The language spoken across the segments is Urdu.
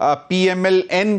PMLN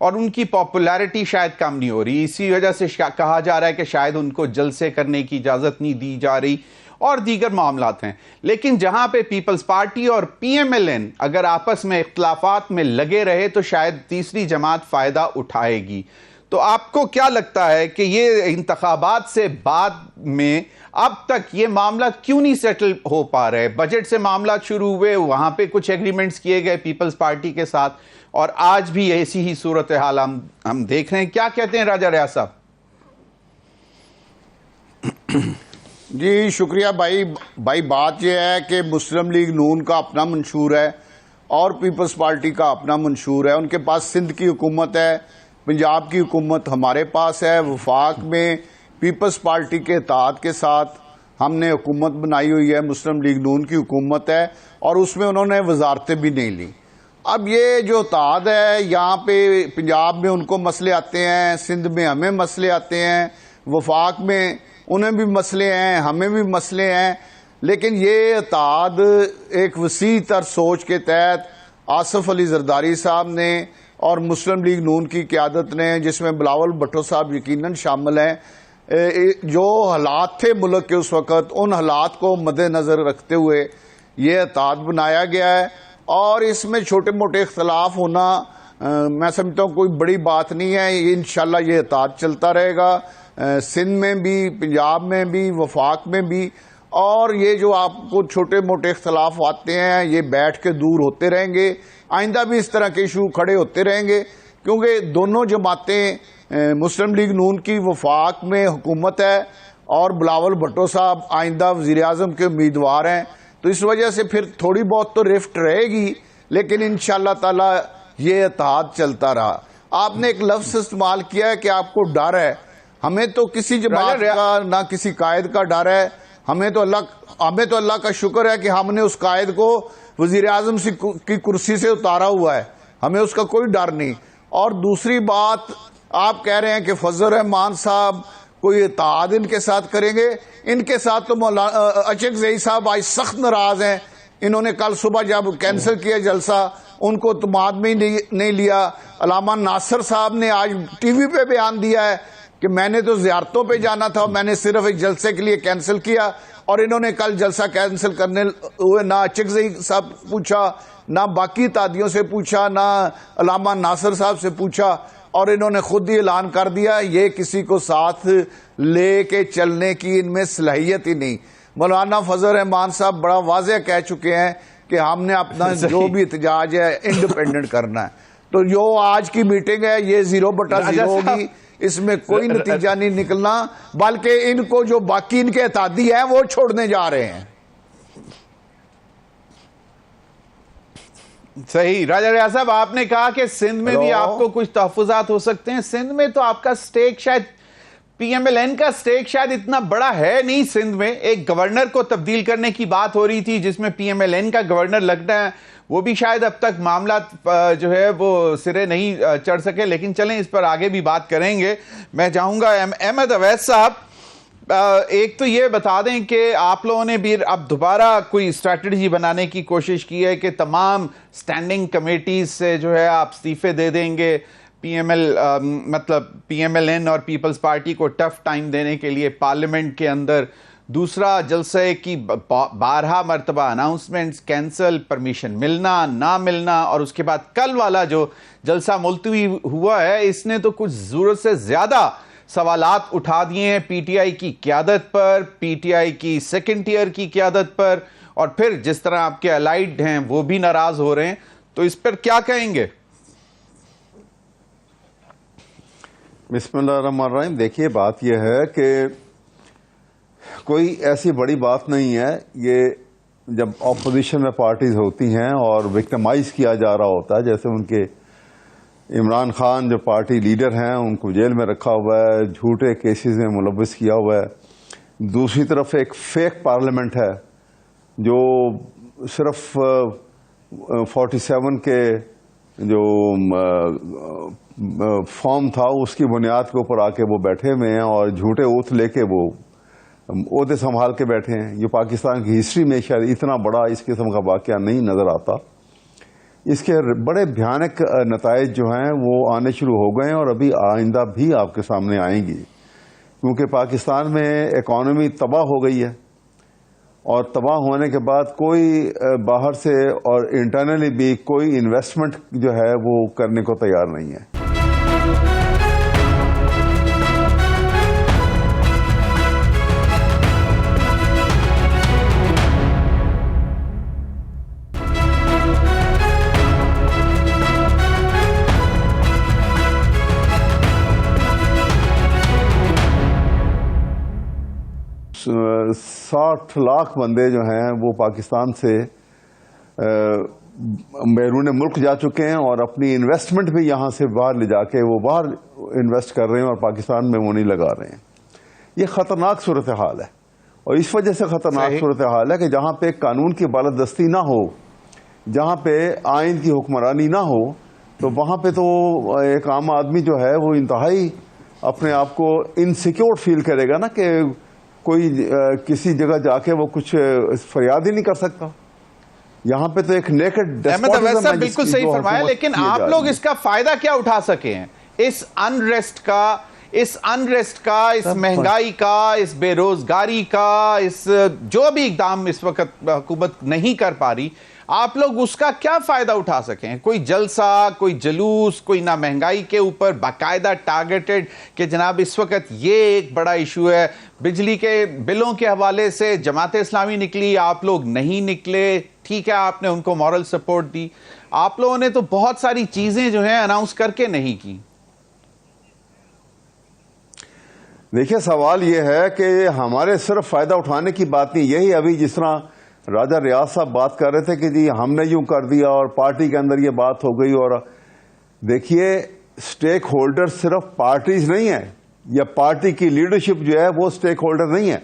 اور ان کی پاپولیرٹی شاید کم نہیں ہو رہی. اسی وجہ سے کہا جا رہا ہے کہ شاید ان کو جلسے کرنے کی اجازت نہیں دی جا رہی اور دیگر معاملات ہیں. لیکن جہاں پہ پیپلز پارٹی اور پی ایم ایل این اگر آپس میں اختلافات میں لگے رہے تو شاید تیسری جماعت فائدہ اٹھائے گی. تو آپ کو کیا لگتا ہے کہ یہ انتخابات سے بعد میں اب تک یہ معاملہ کیوں نہیں سیٹل ہو پا رہے؟ بجٹ سے معاملات شروع ہوئے، وہاں پہ کچھ ایگریمنٹس کیے گئے پیپلز پارٹی کے ساتھ، اور آج بھی ایسی ہی صورتحال ہم دیکھ رہے ہیں. کیا کہتے ہیں راجہ ریاض صاحب؟ جی شکریہ بھائی. بات یہ ہے کہ مسلم لیگ نون کا اپنا منشور ہے اور پیپلز پارٹی کا اپنا منشور ہے. ان کے پاس سندھ کی حکومت ہے، پنجاب کی حکومت ہمارے پاس ہے. وفاق میں پیپلز پارٹی کے اتحاد کے ساتھ ہم نے حکومت بنائی ہوئی ہے، مسلم لیگ نون کی حکومت ہے، اور اس میں انہوں نے وزارتیں بھی نہیں لی. اب یہ جو اتحاد ہے، یہاں پہ پنجاب میں ان کو مسئلے آتے ہیں، سندھ میں ہمیں مسئلے آتے ہیں، وفاق میں انہیں بھی مسئلے ہیں، ہمیں بھی مسئلے ہیں. لیکن یہ اتحاد ایک وسیع تر سوچ کے تحت آصف علی زرداری صاحب نے اور مسلم لیگ نون کی قیادت نے، جس میں بلاول بھٹو صاحب یقیناً شامل ہیں، جو حالات تھے ملک کے اس وقت، ان حالات کو مد نظر رکھتے ہوئے یہ اتحاد بنایا گیا ہے. اور اس میں چھوٹے موٹے اختلاف ہونا میں سمجھتا ہوں کوئی بڑی بات نہیں ہے. انشاءاللہ یہ اتحاد چلتا رہے گا، سندھ میں بھی، پنجاب میں بھی، وفاق میں بھی. اور یہ جو آپ کو چھوٹے موٹے اختلاف آتے ہیں یہ بیٹھ کے دور ہوتے رہیں گے. آئندہ بھی اس طرح کے ایشو کھڑے ہوتے رہیں گے، کیونکہ دونوں جماعتیں، مسلم لیگ نون کی وفاق میں حکومت ہے اور بلاول بھٹو صاحب آئندہ وزیر اعظم کے امیدوار ہیں. تو اس وجہ سے پھر تھوڑی بہت تو رفٹ رہے گی، لیکن انشاءاللہ تعالی یہ اتحاد چلتا رہا. آپ نے ایک لفظ استعمال کیا ہے کہ آپ کو ڈر ہے. ہمیں تو کسی جماعت کا نہ کسی قائد کا ڈر ہے. ہمیں تو اللہ کا شکر ہے کہ ہم نے اس قائد کو وزیر اعظم کی کرسی سے اتارا ہوا ہے، ہمیں اس کا کوئی ڈر نہیں. اور دوسری بات، آپ کہہ رہے ہیں کہ فضل الرحمان صاحب کوئی اتحاد ان کے ساتھ کریں گے. ان کے ساتھ تو مولانا اشق زئی صاحب آج سخت ناراض ہیں. انہوں نے کل صبح جب کینسل کیا جلسہ، ان کو اعتماد میں ہی نہیں لیا. علامہ ناصر صاحب نے آج ٹی وی پہ بیان دیا ہے کہ میں نے تو زیارتوں پہ جانا تھا، میں نے صرف ایک جلسے کے لیے کینسل کیا. اور انہوں نے کل جلسہ کینسل کرنے ہوئے نہ اشق زئی صاحب پوچھا، نہ باقی اتحادیوں سے پوچھا، نہ علامہ ناصر صاحب سے پوچھا، اور انہوں نے خود ہی اعلان کر دیا. یہ کسی کو ساتھ لے کے چلنے کی ان میں صلاحیت ہی نہیں. مولانا فضل الرحمان صاحب بڑا واضح کہہ چکے ہیں کہ ہم نے اپنا جو بھی احتجاج ہے انڈیپینڈنٹ کرنا ہے. تو جو آج کی میٹنگ ہے یہ 0/0 ہوگی، اس میں کوئی نتیجہ نہیں نکلنا، بلکہ ان کو جو باقی ان کے اتحادی ہیں وہ چھوڑنے جا رہے ہیں. صحیح. راجہ ریاض صاحب، آپ نے کہا کہ سندھ میں بھی آپ کو کچھ تحفظات ہو سکتے ہیں. سندھ میں تو آپ کا سٹیک شاید، پی ایم ایل این کا سٹیک شاید اتنا بڑا ہے نہیں. سندھ میں ایک گورنر کو تبدیل کرنے کی بات ہو رہی تھی جس میں پی ایم ایل این کا گورنر لگنا ہے، وہ بھی شاید اب تک معاملات جو ہے وہ سرے نہیں چڑھ سکے. لیکن چلیں اس پر آگے بھی بات کریں گے. میں چاہوں گا احمد اویس صاحب، ایک تو یہ بتا دیں کہ آپ لوگوں نے بھی اب دوبارہ کوئی اسٹریٹجی بنانے کی کوشش کی ہے کہ تمام سٹینڈنگ کمیٹیز سے جو ہے آپ استعفے دے دیں گے. پی ایم ایل این اور پیپلز پارٹی کو ٹف ٹائم دینے کے لیے پارلیمنٹ کے اندر. دوسرا، جلسے کی 12 مرتبہ اناؤنسمنٹس کینسل، پرمیشن ملنا نہ ملنا، اور اس کے بعد کل والا جو جلسہ ملتوی ہوا ہے اس نے تو کچھ ضرورت سے زیادہ سوالات اٹھا دیے ہیں پی ٹی آئی کی قیادت پر، پی ٹی آئی کی سیکنڈ ٹیئر کی قیادت پر، اور پھر جس طرح آپ کے الائیڈ ہیں وہ بھی ناراض ہو رہے ہیں. تو اس پر کیا کہیں گے؟ بسم اللہ الرحمن الرحیم. دیکھیے، بات یہ ہے کہ کوئی ایسی بڑی بات نہیں ہے. یہ جب اپوزیشن میں پارٹیز ہوتی ہیں اور وکٹمائز کیا جا رہا ہوتا ہے، جیسے ان کے عمران خان جو پارٹی لیڈر ہیں ان کو جیل میں رکھا ہوا ہے، جھوٹے کیسز میں ملوث کیا ہوا ہے. دوسری طرف ایک فیک پارلیمنٹ ہے جو صرف 47 کے جو فارم تھا اس کی بنیاد کے اوپر آ کے وہ بیٹھے ہوئے ہیں اور جھوٹے اوتھ لے کے وہ عہدے سنبھال کے بیٹھے ہیں. یہ پاکستان کی ہسٹری میں شاید اتنا بڑا اس قسم کا واقعہ نہیں نظر آتا. اس کے بڑے بھیانک نتائج جو ہیں وہ آنے شروع ہو گئے ہیں اور ابھی آئندہ بھی آپ کے سامنے آئیں گی، کیونکہ پاکستان میں اکانومی تباہ ہو گئی ہے، اور تباہ ہونے کے بعد کوئی باہر سے اور انٹرنلی بھی کوئی انویسٹمنٹ جو ہے وہ کرنے کو تیار نہیں ہے۔ ساٹھ لاکھ بندے جو ہیں وہ پاکستان سے بیرون ملک جا چکے ہیں، اور اپنی انویسٹمنٹ بھی یہاں سے باہر لے جا کے وہ باہر انویسٹ کر رہے ہیں اور پاکستان میں وہ نہیں لگا رہے ہیں۔ یہ خطرناک صورتحال ہے، اور اس وجہ سے خطرناک صورتحال ہے کہ جہاں پہ قانون کی بالادستی نہ ہو، جہاں پہ آئین کی حکمرانی نہ ہو، تو وہاں پہ تو ایک عام آدمی جو ہے وہ انتہائی اپنے آپ کو انسیکیور فیل کرے گا نا، کہ کوئی کسی جگہ جا کے وہ کچھ فریاد ہی نہیں کر سکتا۔ یہاں پہ تو ایک نیکڈ ڈیسپوٹزم ہے۔ بالکل صحیح فرمایا، لیکن آپ لوگ اس کا فائدہ کیا اٹھا سکے ہیں؟ اس انریسٹ کا، اس مہنگائی کا، اس بے روزگاری کا، اس جو بھی اقدام اس وقت حکومت نہیں کر پا رہی، آپ لوگ اس کا کیا فائدہ اٹھا سکیں؟ کوئی جلسہ، کوئی جلوس، کوئی نہ مہنگائی کے اوپر باقاعدہ ٹارگیٹڈ کہ جناب اس وقت یہ ایک بڑا ایشو ہے، بجلی کے بلوں کے حوالے سے جماعت اسلامی نکلی، آپ لوگ نہیں نکلے، ٹھیک ہے آپ نے ان کو مورل سپورٹ دی، آپ لوگوں نے تو بہت ساری چیزیں جو ہیں اناؤنس کر کے نہیں کی۔ دیکھیے سوال یہ ہے کہ ہمارے صرف فائدہ اٹھانے کی بات نہیں، یہی ابھی جس طرح راجہ ریاض صاحب بات کر رہے تھے کہ جی ہم نے یوں کر دیا اور پارٹی کے اندر یہ بات ہو گئی، اور دیکھیے سٹیک ہولڈر صرف پارٹیز نہیں ہیں، یا پارٹی کی لیڈرشپ جو ہے وہ سٹیک ہولڈر نہیں ہے۔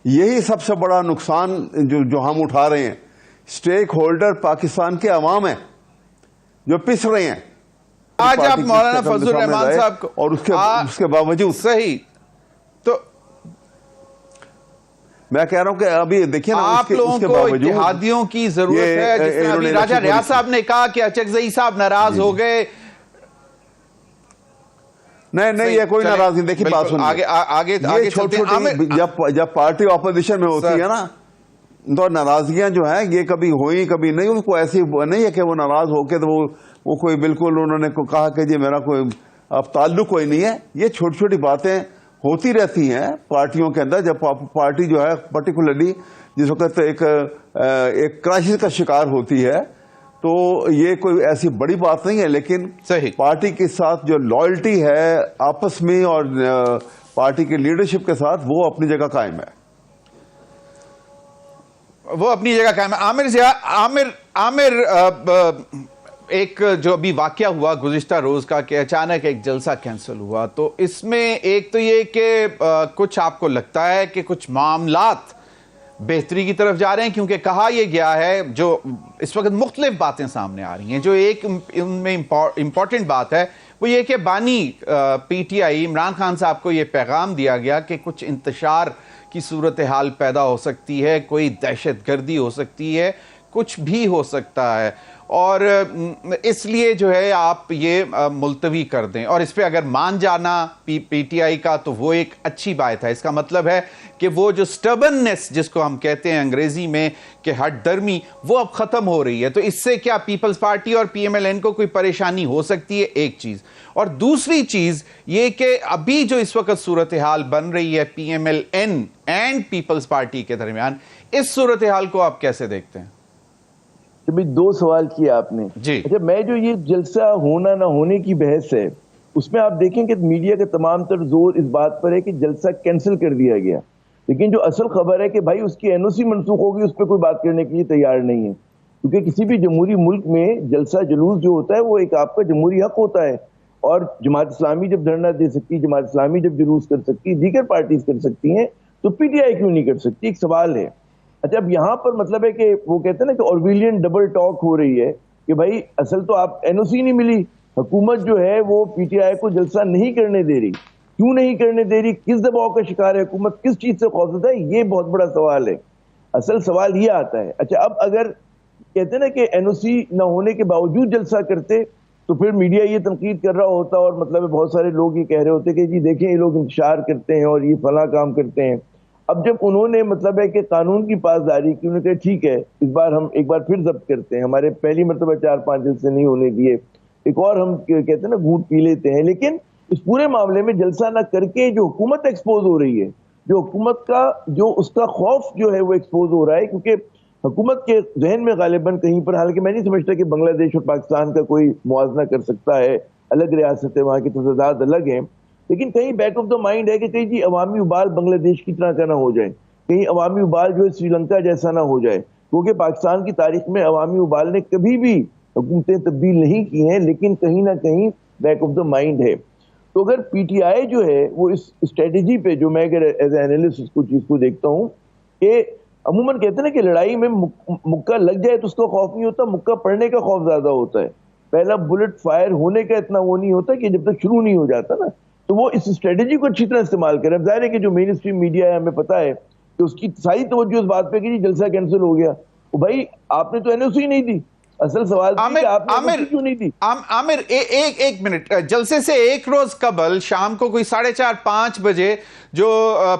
یہی سب سے بڑا نقصان جو ہم اٹھا رہے ہیں، سٹیک ہولڈر پاکستان کے عوام ہیں جو پس رہے ہیں۔ آج آپ مولانا فضل الرحمان صاحب کو، اور اس کے باوجود صحیح، تو میں کہہ رہا ہوں کہ ابھی دیکھیں نا، آپ لوگوں کو اتحادیوں کی ضرورت ہے، جس طرح ابھی راجہ ریاض صاحب نے کہا کہ اچکزئی صاحب ناراض ہو گئے۔ نہیں یہ کوئی ناراض نہیں، دیکھیے بات سنیے، آگے چھوٹی جب پارٹی اپوزیشن میں ہوتی ہے نا، تو ناراضگیاں جو ہیں یہ کبھی ہوئی کبھی نہیں، ان کو ایسی نہیں ہے کہ وہ ناراض ہو کے تو وہ کوئی بالکل انہوں نے کہا کہ جی میرا کوئی اب تعلق کوئی نہیں ہے۔ یہ چھوٹی چھوٹی باتیں ہوتی رہتی ہیں پارٹیوں کے اندر، جب پارٹی جو ہے پرٹیکولرلی جس وقت ایک کرائسس کا شکار ہوتی ہے، تو یہ کوئی ایسی بڑی بات نہیں ہے، لیکن پارٹی کے ساتھ جو لائلٹی ہے آپس میں اور پارٹی کی لیڈرشپ کے ساتھ، وہ اپنی جگہ قائم ہے، وہ اپنی جگہ قائم ہے۔ عامر ایک جو ابھی واقعہ ہوا گزشتہ روز کا کہ اچانک ایک جلسہ کینسل ہوا، تو اس میں ایک تو یہ کہ کچھ آپ کو لگتا ہے کہ کچھ معاملات بہتری کی طرف جا رہے ہیں، کیونکہ کہا یہ گیا ہے، جو اس وقت مختلف باتیں سامنے آ رہی ہیں، جو ایک ان میں امپورٹنٹ بات ہے وہ یہ کہ بانی P T I Imran Khan صاحب کو یہ پیغام دیا گیا کہ کچھ انتشار کی صورتحال پیدا ہو سکتی ہے، کوئی دہشت گردی ہو سکتی ہے، کچھ بھی ہو سکتا ہے، اور اس لیے جو ہے آپ یہ ملتوی کر دیں، اور اس پہ اگر مان جانا پی ٹی آئی کا تو وہ ایک اچھی بات ہے۔ اس کا مطلب ہے کہ وہ جو سٹربننس جس کو ہم کہتے ہیں انگریزی میں کہ ہٹ درمی، وہ اب ختم ہو رہی ہے، تو اس سے کیا پیپلز پارٹی اور پی ایم ایل این کو کوئی پریشانی ہو سکتی ہے؟ ایک چیز، اور دوسری چیز یہ کہ ابھی جو اس وقت صورتحال بن رہی ہے P M L N and Peoples Party کے درمیان، اس صورتحال کو آپ کیسے دیکھتے ہیں؟ دو سوال کیا آپ نے جی۔ اچھا، میں جو یہ جلسہ ہونا نہ ہونے کی بحث ہے، اس میں آپ دیکھیں کہ میڈیا کا تمام تر زور اس بات پر ہے کہ جلسہ کینسل کر دیا گیا، لیکن جو اصل خبر ہے کہ بھائی اس کی این او سی منسوخ ہوگی، اس پہ کوئی بات کرنے کے لیے تیار نہیں ہے، کیونکہ کسی بھی جمہوری ملک میں جلسہ جلوس جو ہوتا ہے وہ ایک آپ کا جمہوری حق ہوتا ہے، اور جماعت اسلامی جب دھرنا دے سکتی ہے، جماعت اسلامی جب جلوس کر سکتی ہے، دیگر پارٹیز کر سکتی ہیں، تو پی ٹی آئی کیوں نہیں کر سکتی؟ ایک سوال ہے۔ اچھا، اب یہاں پر مطلب ہے کہ وہ کہتے ہیں نا کہ اورولین ڈبل ٹاک ہو رہی ہے کہ بھائی اصل تو آپ این او سی نہیں ملی، حکومت جو ہے وہ پی ٹی آئی کو جلسہ نہیں کرنے دے رہی، کیوں نہیں کرنے دے رہی؟ کس دباؤ کا شکار ہے حکومت؟ کس چیز سے خوفزدہ ہے؟ یہ بہت بڑا سوال ہے۔ اصل سوال یہ آتا ہے۔ اچھا، اب اگر کہتے ہیں نا کہ NOC نہ ہونے کے باوجود جلسہ کرتے تو پھر میڈیا یہ تنقید کر رہا ہوتا اور مطلب بہت سارے لوگ یہ کہہ رہے ہوتے کہ جی دیکھیں یہ لوگ انتشار کرتے ہیں اور یہ فلاں کام کرتے ہیں. اب جب انہوں نے مطلب ہے کہ قانون کی پاسداری کی، انہوں نے کہا ٹھیک ہے اس بار ہم ایک بار پھر ضبط کرتے ہیں، ہمارے پہلی مرتبہ 4-5 جلسے نہیں ہونے دیے، ایک اور ہم کہتے ہیں نا گھونٹ پی لیتے ہیں. لیکن اس پورے معاملے میں جلسہ نہ کر کے جو حکومت ایکسپوز ہو رہی ہے، جو حکومت کا جو اس کا خوف جو ہے وہ ایکسپوز ہو رہا ہے، کیونکہ حکومت کے ذہن میں غالباً کہیں پر، حالانکہ میں نہیں سمجھتا کہ بنگلہ دیش اور پاکستان کا کوئی موازنہ کر سکتا ہے، الگ ریاست ہے، وہاں کی تضادات الگ ہیں، لیکن کہیں بیک آف دا مائنڈ ہے کہ کہیں جی عوامی ابال بنگلہ دیش کی طرح کا نہ ہو جائے، کہیں عوامی ابال جو ہے سری لنکا جیسا نہ ہو جائے. کیونکہ پاکستان کی تاریخ میں عوامی ابال نے کبھی بھی حکومتیں تبدیل نہیں کی ہیں، لیکن کہیں نہ کہیں بیک آف دا مائنڈ ہے. تو اگر PTI جو ہے وہ اس اسٹریٹجی پہ، جو میں اگر ایز اے اینالسٹ اس کو چیز کو دیکھتا ہوں کہ عموماً کہتے ہیں نا کہ لڑائی میں مکہ لگ جائے تو اس کا خوف نہیں ہوتا، مکہ پڑنے کا خوف زیادہ ہوتا ہے. پہلا بلٹ فائر ہونے کا اتنا وہ نہیں ہوتا کہ جب تک شروع نہیں ہو جاتا نا، تو وہ اس اسٹریٹجی کو اچھی طرح استعمال کریں. اب ظاہر ہے کہ جو مین اسٹریم میڈیا ہے ہمیں پتا ہے کہ اس کی ساری توجہ اس بات پہ کہ جی جلسہ کینسل ہو گیا. بھائی آپ نے تو NOC نہیں دی، اصل سوال کہ آپ نے NOC کیوں نہیں دی؟ عامر ایک منٹ، جلسے سے ایک روز قبل شام کو کوئی 4:30-5 بجے جو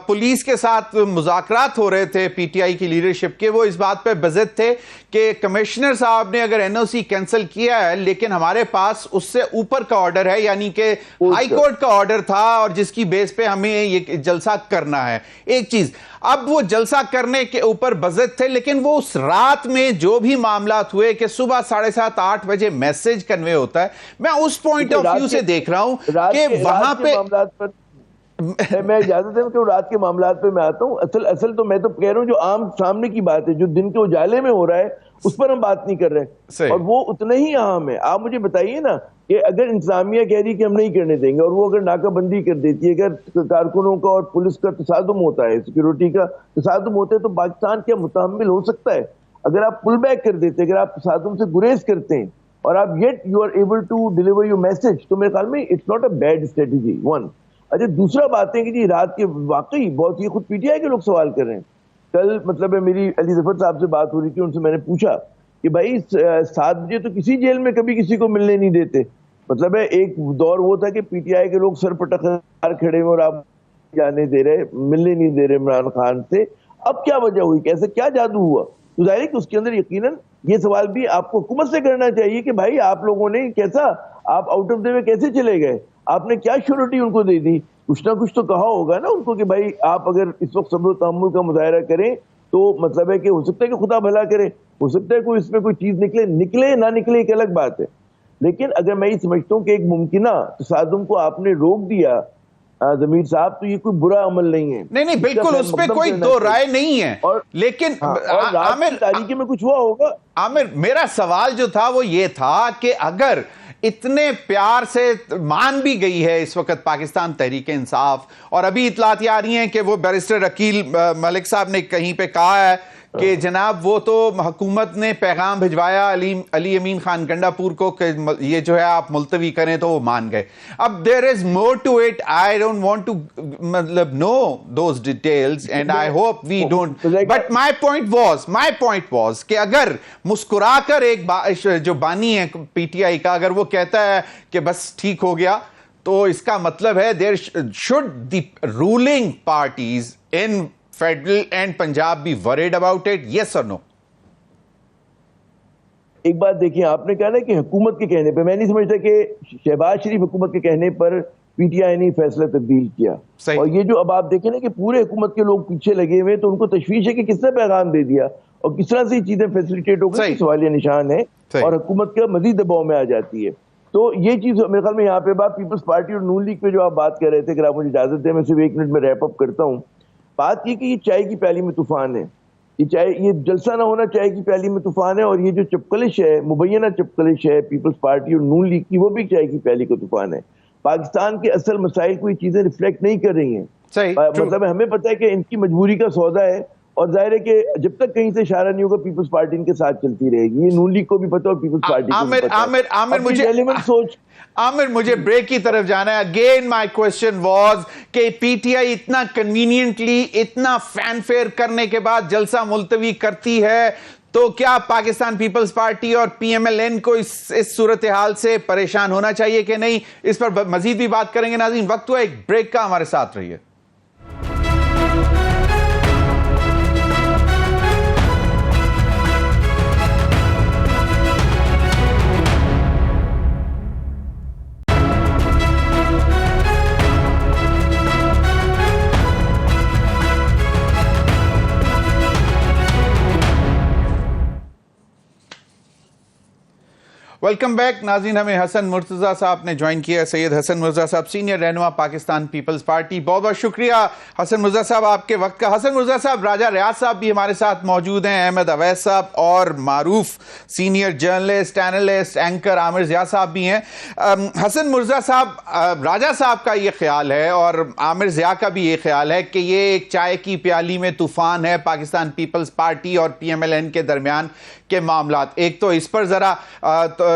پولیس کے ساتھ مذاکرات ہو رہے تھے PTI کی لیڈرشپ کے، وہ اس بات پہ بضد تھے کہ کمشنر صاحب نے اگر NOC کینسل کیا ہے لیکن ہمارے پاس اس سے اوپر کا آرڈر ہے، یعنی کہ ہائی کورٹ کا آرڈر تھا اور جس کی بیس پہ ہمیں یہ جلسہ کرنا ہے. ایک چیز، اب وہ جلسہ کرنے کے اوپر بضد تھے، لیکن وہ اس رات میں جو بھی معاملات ہوئے کہ صبح 7:30-8 بجے میسج کنوے ہوتا ہے، میں اس پوائنٹ آف ویو سے دیکھ رہا ہوں کہ وہاں پہ میں اجازت ہے کہ رات کے معاملات پہ میں آتا ہوں. اصل تو میں تو کہہ رہا ہوں جو عام سامنے کی بات ہے، جو دن کے اجالے میں ہو رہا ہے اس پر ہم بات نہیں کر رہے، اور وہ اتنا ہی اہم ہے. آپ مجھے بتائیے نا کہ اگر انتظامیہ کہہ رہی کہ ہم نہیں کرنے دیں گے اور وہ اگر ناکہ بندی کر دیتی ہے، اگر کارکنوں کا اور پولیس کا تصادم ہوتا ہے، سیکیورٹی کا تصادم ہوتا ہے، تو پاکستان کیا متحمل ہو سکتا ہے؟ اگر آپ پل بیک کر دیتے، اگر آپ تصادم سے گریز کرتے ہیں اور آپ yet you are able to deliver your message, تو میرے خیال میں it's not a bad strategy. One. اچھا، دوسرا بات ہے کہ جی رات کے واقعی بہت یہ خود PTI کے لوگ سوال کر رہے ہیں. کل مطلب ہے میری علی ظفر صاحب سے بات ہو رہی تھی، ان سے میں نے پوچھا کہ بھائی 7 بجے تو کسی جیل میں کبھی کسی کو ملنے نہیں دیتے. مطلب ہے ایک دور وہ تھا کہ PTI کے لوگ سر پٹخار کھڑے ہوئے اور آپ جانے دے رہے، ملنے نہیں دے رہے عمران خان سے. اب کیا وجہ ہوئی؟ کیسے کیا جادو ہوا؟ تو ظاہر ہے کہ اس کے اندر یقیناً یہ سوال بھی آپ کو حکومت سے کرنا چاہیے کہ بھائی آپ لوگوں نے کیسا، آپ آؤٹ آف دا وے کیسے چلے گئے؟ آپ نے کیا شیورٹی ان کو دے دی؟ کچھ نہ کچھ تو کہا ہوگا نا ان کو کہ بھائی آپ اگر اس وقت صبر و تحمل کا مظاہرہ کریں تو مطلب ہے کہ ہو سکتا ہے کہ خدا بھلا کرے، ہو سکتا ہے کوئی اس میں کوئی چیز نکلے نہ نکلے ایک الگ بات ہے. لیکن اگر میں یہ سمجھتا ہوں کہ ایک ممکنہ تصادم کو آپ نے روک دیا ضمیر صاحب، تو یہ کوئی برا عمل نہیں ہے. نہیں بالکل، اس پہ کوئی دو رائے نہیں ہے. لیکن عامر تاریخی میں کچھ ہوا ہوگا. عامر، میرا سوال جو تھا وہ یہ تھا کہ اگر اتنے پیار سے مان بھی گئی ہے اس وقت پاکستان تحریک انصاف، اور ابھی اطلاعات آ رہی ہیں کہ وہ بیرسٹر عقیل ملک صاحب نے کہیں پہ کہا ہے کہ جناب وہ تو حکومت نے پیغام بھجوایا علی امین خان گنڈا پور کو کہ یہ جو ہے آپ ملتوی کریں، تو وہ مان گئے. اب there is more to it. I don't want to مطلب know those details and I hope we don't. But my point was کہ اگر مسکرا کر ایک جو بانی ہے PTI کا، اگر وہ کہتا ہے کہ بس ٹھیک ہو گیا، تو اس کا مطلب ہے there should the ruling parties in Federal and Punjab be worried about it? Yes or no? ایک بات دیکھیں، آپ نے کہا نا کہ حکومت کے کہنے پہ، میں نہیں سمجھتا کہ شہباز شریف حکومت کے کہنے پر PTI نے فیصلہ تبدیل کیا. اور یہ جو اب آپ دیکھیں نا کہ پورے حکومت کے لوگ پیچھے لگے ہوئے، تو ان کو تشویش ہے کہ کس نے پیغام دے دیا اور کس طرح سے یہ چیزیں فیسیلیٹیٹ ہو گئی، سوالیہ نشان ہے اور حکومت کا مزید دباؤ میں آ جاتی ہے. تو یہ چیز میرے خیال میں یہاں پہ بات پیپلز پارٹی اور نون لیگ پہ جو آپ بات کر رہے تھے، اگر آپ مجھے اجازت دیں میں صرف 1 منٹ میں ریپ اپ کرتا ہوں. بات یہ کہ یہ چائے کی پیالی میں طوفان ہے، یہ جلسہ نہ ہونا چائے کی پیالی میں طوفان ہے، اور یہ جو چپکلش ہے، مبینہ چپکلش ہے پیپلز پارٹی اور نون لیگ کی، وہ بھی چائے کی پیالی کا طوفان ہے. پاکستان کے اصل مسائل کو یہ چیزیں ریفلیکٹ نہیں کر رہی ہیں. مطلب ہمیں پتہ ہے کہ ان کی مجبوری کا سودا ہے، اور ظاہر ہے کہ جب تک کہیں سے اشارہ نہیں ہوگا پیپلز پارٹی ان کے ساتھ چلتی رہے گی. یہ نون لیگ کو بھی پتہ اور پیپلز پارٹی کو بھی پتہ. عامر مجھے بریک کی طرف جانا ہے. اگین مائی کوشچن واز کہ PTI اتنا کنوینئنٹلی، اتنا فین فیئر کرنے کے بعد جلسہ ملتوی کرتی ہے، تو کیا پاکستان پیپلز پارٹی اور پی ایم ایل این کو اس صورتحال سے پریشان ہونا چاہیے کہ نہیں؟ اس پر مزید بھی بات کریں گے ناظرین. وقت ہوا ایک بریک کا، ہمارے ساتھ رہیے. ویلکم بیک ناظرین. ہمیں حسن مرتضیٰ صاحب نے جوائن کیا. سید حسن مرتضیٰ صاحب سینئر رہنما پاکستان پیپلز پارٹی. بہت بہت شکریہ حسن مرتضیٰ صاحب آپ کے وقت کا. حسن مرتضیٰ صاحب، راجہ ریاض صاحب بھی ہمارے ساتھ موجود ہیں، احمد اویس صاحب اور معروف سینئر جرنلسٹ اینالسٹ اینکر عامر ضیاء صاحب بھی ہیں. حسن مرتضیٰ صاحب، راجہ صاحب کا یہ خیال ہے اور عامر ضیاء کا بھی یہ خیال ہے کہ یہ ایک چائے کی پیالی میں طوفان ہے پاکستان پیپلز پارٹی اور پی ایم ایل این کے درمیان کے معاملات. ایک تو اس پر ذرا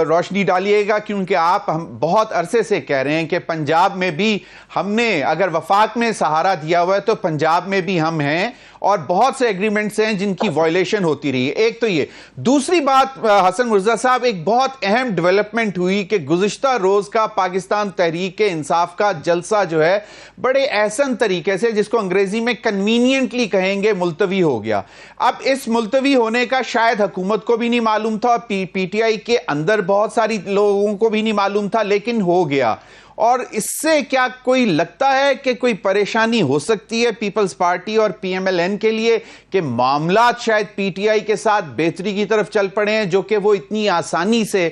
روشنی ڈالیے گا، کیونکہ آپ ہم بہت عرصے سے کہہ رہے ہیں کہ پنجاب میں بھی ہم نے اگر وفاق میں سہارا دیا ہوا ہے تو پنجاب میں بھی ہم ہیں اور بہت سے ایگریمنٹس ہیں جن کی وائلیشن ہوتی رہی ہے. ایک تو یہ. دوسری بات حسن مرتضیٰ صاحب، ایک بہت اہم ڈیولپمنٹ ہوئی کہ گزشتہ روز کا پاکستان تحریک انصاف کا جلسہ جو ہے بڑے احسن طریقے سے، جس کو انگریزی میں کنوینینٹلی کہیں گے، ملتوی ہو گیا. اب اس ملتوی ہونے کا شاید حکومت کو بھی نہیں معلوم تھا، پی ٹی آئی کے اندر بہت ساری لوگوں کو بھی نہیں معلوم تھا، لیکن ہو گیا. اور اس سے کیا کوئی لگتا ہے کہ کوئی پریشانی ہو سکتی ہے پیپلز پارٹی اور پی ایم ایل این کے لیے کہ معاملات شاید پی ٹی آئی کے ساتھ بہتری کی طرف چل پڑے ہیں، جو کہ وہ اتنی آسانی سے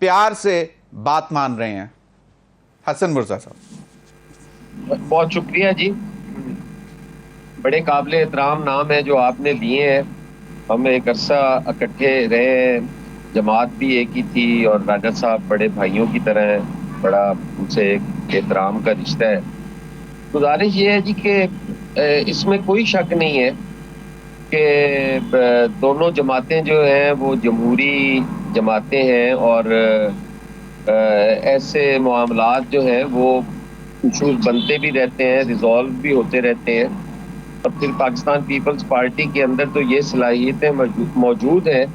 پیار سے بات مان رہے ہیں؟ حسن مرتضیٰ صاحب. بہت شکریہ جی، بڑے قابل احترام نام ہے جو آپ نے لیے ہیں. ہم ایک عرصہ اکٹھے رہے ہیں، جماعت بھی ایک ہی تھی اور راجہ صاحب بڑے بھائیوں کی طرح ہیں، بڑا ان سے ایک احترام کا رشتہ ہے. گزارش یہ ہے جی کہ اس میں کوئی شک نہیں ہے کہ دونوں جماعتیں جو ہیں وہ جمہوری جماعتیں ہیں اور ایسے معاملات جو ہیں وہ ایشوز بنتے بھی رہتے ہیں، ریزالو بھی ہوتے رہتے ہیں. اور پھر پاکستان پیپلز پارٹی کے اندر تو یہ صلاحیتیں موجود ہیں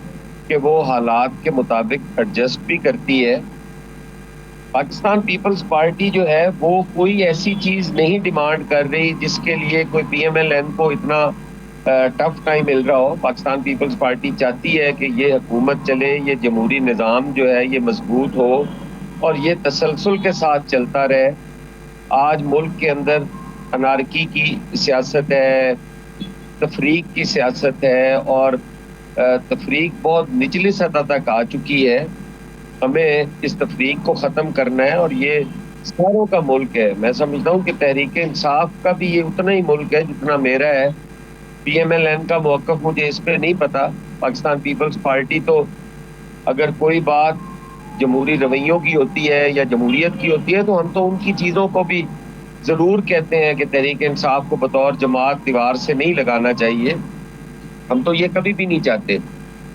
کہ وہ حالات کے مطابق ایڈجسٹ بھی کرتی ہے. پاکستان پیپلز پارٹی جو ہے وہ کوئی ایسی چیز نہیں ڈیمانڈ کر رہی جس کے لیے کوئی پی ایم ایل این کو اتنا ٹف ٹائم مل رہا ہو. پاکستان پیپلز پارٹی چاہتی ہے کہ یہ حکومت چلے، یہ جمہوری نظام جو ہے یہ مضبوط ہو اور یہ تسلسل کے ساتھ چلتا رہے. آج ملک کے اندر انارکی کی سیاست ہے، تفریق کی سیاست ہے اور تفریق بہت نچلی سطح تک آ چکی ہے. ہمیں اس تفریق کو ختم کرنا ہے اور یہ ساروں کا ملک ہے. میں سمجھتا ہوں کہ تحریک انصاف کا بھی یہ اتنا ہی ملک ہے جتنا میرا ہے. پی ایم ایل این کا موقف مجھے اس پہ نہیں پتا. پاکستان پیپلز پارٹی تو اگر کوئی بات جمہوری رویوں کی ہوتی ہے یا جمہوریت کی ہوتی ہے تو ہم تو ان کی چیزوں کو بھی ضرور کہتے ہیں کہ تحریک انصاف کو بطور جماعت دیوار سے نہیں لگانا چاہیے. ہم تو یہ کبھی بھی نہیں چاہتے.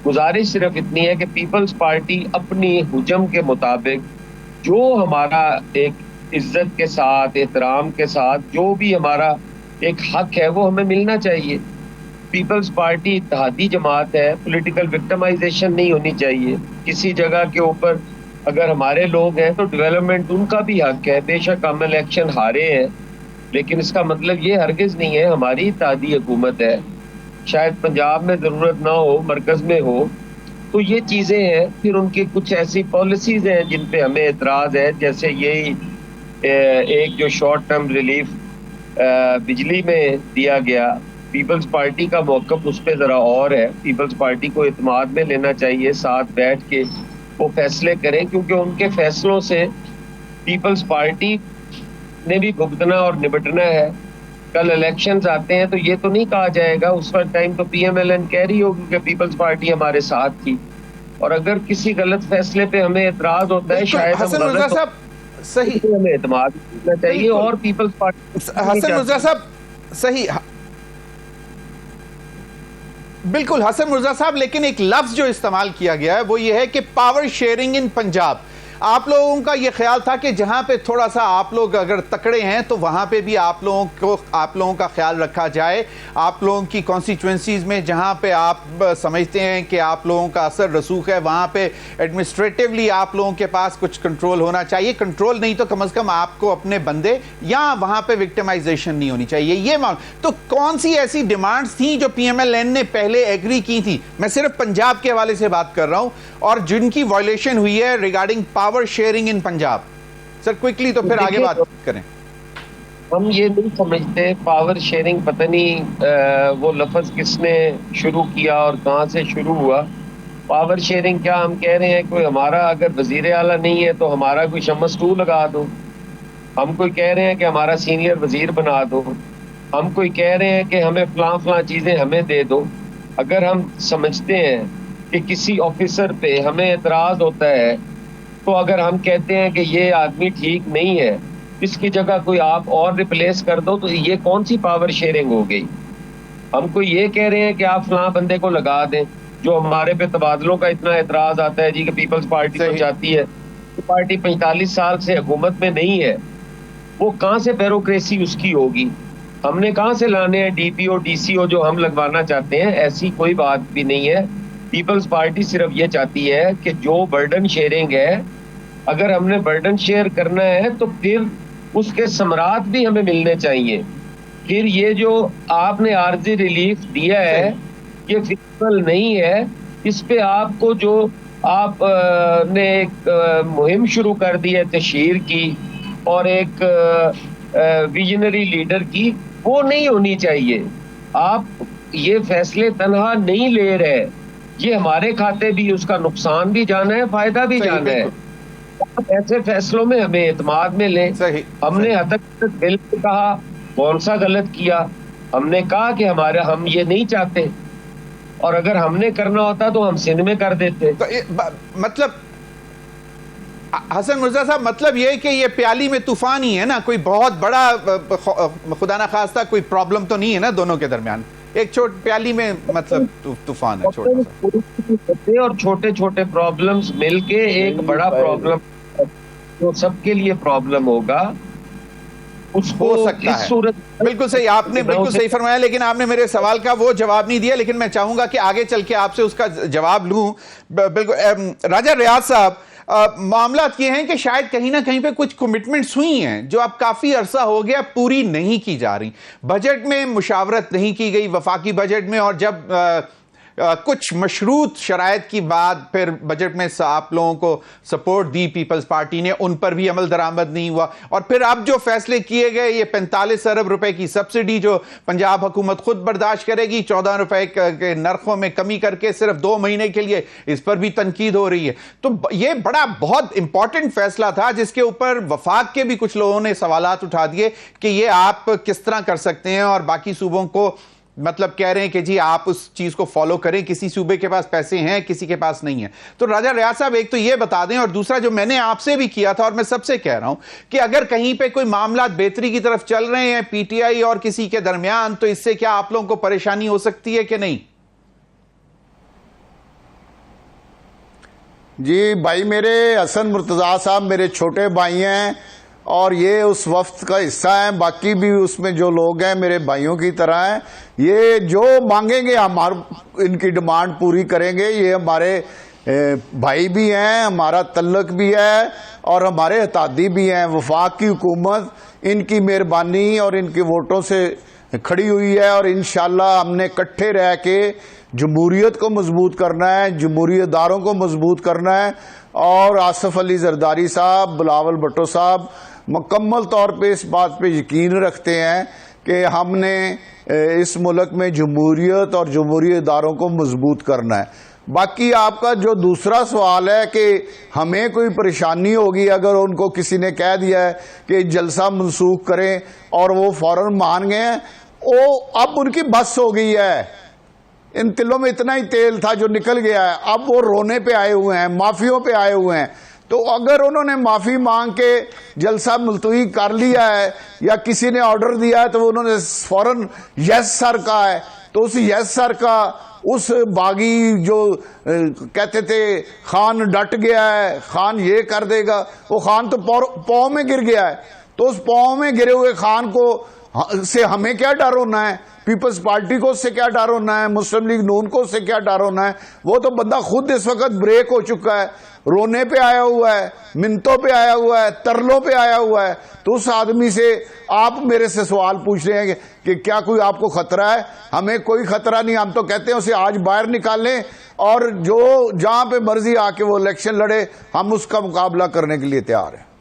گزارش صرف اتنی ہے کہ پیپلز پارٹی اپنی حجم کے مطابق جو ہمارا ایک عزت کے ساتھ، احترام کے ساتھ جو بھی ہمارا ایک حق ہے وہ ہمیں ملنا چاہیے. پیپلز پارٹی اتحادی جماعت ہے، پولیٹیکل وکٹمائزیشن نہیں ہونی چاہیے. کسی جگہ کے اوپر اگر ہمارے لوگ ہیں تو ڈیولپمنٹ ان کا بھی حق ہے. بے شک ہم الیکشن ہارے ہیں لیکن اس کا مطلب یہ ہرگز نہیں ہے ہماری اتحادی حکومت ہے. شاید پنجاب میں ضرورت نہ ہو، مرکز میں ہو، تو یہ چیزیں ہیں. پھر ان کی کچھ ایسی پالیسیز ہیں جن پہ ہمیں اعتراض ہے، جیسے یہی ایک جو شارٹ ٹرم ریلیف بجلی میں دیا گیا. پیپلز پارٹی کا موقف اس پہ ذرا اور ہے. پیپلز پارٹی کو اعتماد میں لینا چاہیے، ساتھ بیٹھ کے وہ فیصلے کریں، کیونکہ ان کے فیصلوں سے پیپلز پارٹی نے بھی بھگتنا اور نبٹنا ہے. کل الیکشنز آتے ہیں تو یہ تو نہیں کہا جائے گا اس وقت ٹائم تو پی ایم ایل این کہہ رہی ہوگی کہ پیپلز پارٹی ہمارے ساتھ تھی. اور اگر کسی غلط فیصلے پہ ہمیں اعتراض ہوتا ہے شاید حسن مرتضیٰ صاحب صحیح، ہمیں اعتماد کرنا چاہیے اور پیپلز پارٹی. حسن مرتضیٰ صاحب صحیح، بالکل حسن مرتضیٰ صاحب، لیکن ایک لفظ جو استعمال کیا گیا ہے وہ یہ ہے کہ پاور شیئرنگ ان پنجاب. آپ لوگوں کا یہ خیال تھا کہ جہاں پہ تھوڑا سا آپ لوگ اگر تکڑے ہیں تو وہاں پہ بھی آپ لوگوں کا خیال رکھا جائے. آپ لوگوں کی کانسٹیچوئنسیز میں جہاں پہ آپ سمجھتے ہیں کہ آپ لوگوں کا اثر رسوخ ہے وہاں پہ ایڈمنسٹریٹولی آپ لوگوں کے پاس کچھ کنٹرول ہونا چاہیے. کنٹرول نہیں تو کم از کم آپ کو اپنے بندے یا وہاں پہ وکٹمائزیشن نہیں ہونی چاہیے. یہ تو کون سی ایسی ڈیمانڈز تھیں جو پی ایم ایل این نے پہلے ایگری کی تھی؟ میں صرف پنجاب کے حوالے سے بات کر رہا ہوں اور جن کی وائلیشن ہوئی ہے ریگارڈنگ پاور شیئرنگ ان پنجاب. سر کوئکلی تو پھر آگے بات کریں. ہم یہ نہیں سمجھتے پاور شیئرنگ پتہ نہیں وہ لفظ کس نے شروع کیا اور کہاں سے شروع ہوا. پاور شیئرنگ کیا ہم کہہ رہے ہیں کوئی ہمارا اگر وزیر اعلیٰ نہیں ہے تو ہمارا کوئی شمس ٹو لگا دو. ہم کوئی کہہ رہے ہیں کہ ہمارا سینئر وزیر بنا دو. ہم کوئی کہہ رہے ہیں کہ ہمیں فلاں چیزیں ہمیں دے دو. اگر ہم سمجھتے ہیں کہ کسی آفیسر پہ ہمیں اعتراض ہوتا ہے تو اگر ہم کہتے ہیں کہ یہ آدمی ٹھیک نہیں ہے اس کی جگہ کوئی آپ اور ریپلیس کر دو تو یہ کون سی پاور شیئرنگ ہو گئی؟ ہم کو یہ کہہ رہے ہیں کہ آپ فلاں بندے کو لگا دیں. جو ہمارے پہ تبادلوں کا اتنا اعتراض آتا ہے جی کہ پیپلز پارٹی تو چاہتی ہے. پارٹی 45 سال سے حکومت میں نہیں ہے, وہ کہاں سے بیوروکریسی اس کی ہوگی؟ ہم نے کہاں سے لانے ہیں D P O D C او جو ہم لگوانا چاہتے ہیں؟ ایسی کوئی بات بھی نہیں ہے. پیپلز پارٹی صرف یہ چاہتی ہے کہ جو برڈن شیئرنگ ہے اگر ہم نے برڈن شیئر کرنا ہے تو پھر اس کے ثمرات بھی ہمیں ملنے چاہیے. پھر یہ جو آپ نے عارضی ریلیف دیا ہے یہ فکسل نہیں ہے. اس پہ آپ کو جو آپ نے ایک مہم شروع کر دی ہے تشہیر کی اور ایک ویژنری لیڈر کی, وہ نہیں ہونی چاہیے. آپ یہ فیصلے تنہا نہیں لے رہے, یہ ہمارے کھاتے بھی اس کا نقصان بھی جانا ہے فائدہ بھی جانا ہے. ایسے فیصلوں میں ہمیں اعتماد میں لیں. ہم نے حد تک بل سے کہا کون سا غلط کیا, ہم نے کہا کہ ہم یہ نہیں چاہتے اور اگر ہم نے کرنا ہوتا تو ہم سندھ میں کر دیتے. مطلب حسن مرزا صاحب مطلب یہ کہ یہ پیالی میں طوفان ہی ہے نا, کوئی بہت بڑا خدا نہ خواستہ کوئی پرابلم تو نہیں ہے نا دونوں کے درمیان, ایک پیالی میں مطلب طوفان ہے چھوٹا اور چھوٹے چھوٹے پرابلمز مل کے ایک بڑا پرابلم جو سب کے لیے پرابلم ہوگا اس کو ہو سکتا ہے. بالکل صحیح, آپ نے بالکل صحیح فرمایا, لیکن آپ نے میرے سوال کا وہ جواب نہیں دیا, لیکن میں چاہوں گا کہ آگے چل کے آپ سے اس کا جواب لوں. بالکل راجہ ریاض صاحب, معاملات یہ ہیں کہ شاید کہیں نہ کہیں پہ کچھ کمٹمنٹس ہوئی ہیں جو اب کافی عرصہ ہو گیا پوری نہیں کی جا رہی. بجٹ میں مشاورت نہیں کی گئی وفاقی بجٹ میں, اور جب کچھ مشروط شرائط کی بعد پھر بجٹ میں آپ لوگوں کو سپورٹ دی پیپلز پارٹی نے, ان پر بھی عمل درآمد نہیں ہوا. اور پھر اب جو فیصلے کیے گئے یہ 45 ارب روپے کی سبسڈی جو پنجاب حکومت خود برداشت کرے گی, 14 روپے کے نرخوں میں کمی کر کے صرف 2 مہینے کے لیے, اس پر بھی تنقید ہو رہی ہے. تو یہ بڑا بہت امپورٹنٹ فیصلہ تھا جس کے اوپر وفاق کے بھی کچھ لوگوں نے سوالات اٹھا دیے کہ یہ آپ کس طرح کر سکتے ہیں, اور باقی صوبوں کو مطلب کہہ رہے ہیں کہ جی آپ اس چیز کو فالو کریں, کسی صوبے کے پاس پیسے ہیں کسی کے پاس نہیں ہے. تو راجہ ریاض صاحب ایک تو یہ بتا دیں, اور دوسرا جو میں نے آپ سے بھی کیا تھا اور میں سب سے کہہ رہا ہوں کہ اگر کہیں پہ کوئی معاملات بہتری کی طرف چل رہے ہیں پی ٹی آئی اور کسی کے درمیان, تو اس سے کیا آپ لوگوں کو پریشانی ہو سکتی ہے کہ نہیں؟ جی بھائی, میرے حسن مرتضیٰ صاحب میرے چھوٹے بھائی ہیں اور یہ اس وفد کا حصہ ہیں, باقی بھی اس میں جو لوگ ہیں میرے بھائیوں کی طرح ہیں. یہ جو مانگیں گے ہم ان کی ڈیمانڈ پوری کریں گے. یہ ہمارے بھائی بھی ہیں, ہمارا تعلق بھی ہے اور ہمارے اتحادی بھی ہیں. وفاق کی حکومت ان کی مہربانی اور ان کے ووٹوں سے کھڑی ہوئی ہے, اور انشاءاللہ ہم نے اکٹھے رہ کے جمہوریت کو مضبوط کرنا ہے, جمہوری اداروں کو مضبوط کرنا ہے. اور آصف علی زرداری صاحب, بلاول بھٹو صاحب مکمل طور پہ اس بات پہ یقین رکھتے ہیں کہ ہم نے اس ملک میں جمہوریت اور جمہوری اداروں کو مضبوط کرنا ہے. باقی آپ کا جو دوسرا سوال ہے کہ ہمیں کوئی پریشانی ہوگی اگر ان کو کسی نے کہہ دیا ہے کہ جلسہ منسوخ کریں اور وہ فوراً مان گئے ہیں, وہ اب ان کی بس ہو گئی ہے. ان تلوں میں اتنا ہی تیل تھا جو نکل گیا ہے, اب وہ رونے پہ آئے ہوئے ہیں, معافیوں پہ آئے ہوئے ہیں. تو اگر انہوں نے معافی مانگ کے جلسہ ملتوی کر لیا ہے یا کسی نے آرڈر دیا ہے تو انہوں نے فوراً یس سر کہا ہے, تو اس یس سر کا اس باغی جو کہتے تھے خان ڈٹ گیا ہے، خان یہ کر دے گا، وہ خان تو پاؤں میں گر گیا ہے. تو اس پاؤں میں گرے ہوئے خان کو سے ہمیں کیا ڈر ہونا ہے؟ پیپلز پارٹی کو اس سے کیا ڈر ہونا ہے؟ مسلم لیگ نون کو اس سے کیا ڈر ہونا ہے؟ وہ تو بندہ خود اس وقت بریک ہو چکا ہے، رونے پہ آیا ہوا ہے، منتوں پہ آیا ہوا ہے، ترلوں پہ آیا ہوا ہے. تو اس آدمی سے آپ میرے سے سوال پوچھ رہے ہیں کہ کیا کوئی آپ کو خطرہ ہے؟ ہمیں کوئی خطرہ نہیں. ہم تو کہتے ہیں اسے آج باہر نکالیں اور جو جہاں پہ مرضی آ کے وہ الیکشن لڑے، ہم اس کا مقابلہ کرنے کے لیے تیار ہیں.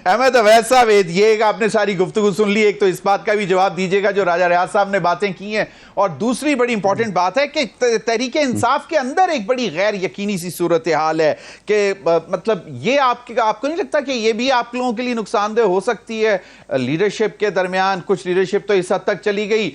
احمد اویس صاحب، یہ آپ نے ساری گفتگو سن لی، ایک تو اس بات کا بھی جواب دیجیے گا جو راجہ ریاض صاحب نے باتیں کی ہیں، اور دوسری بڑی امپورٹنٹ بات ہے کہ تحریک انصاف کے اندر ایک بڑی غیر یقینی سی صورتحال ہے کہ مطلب یہ آپ کو نہیں لگتا کہ یہ بھی آپ لوگوں کے لیے نقصان دہ ہو سکتی ہے؟ لیڈرشپ کے درمیان کچھ لیڈرشپ تو اس حد تک چلی گئی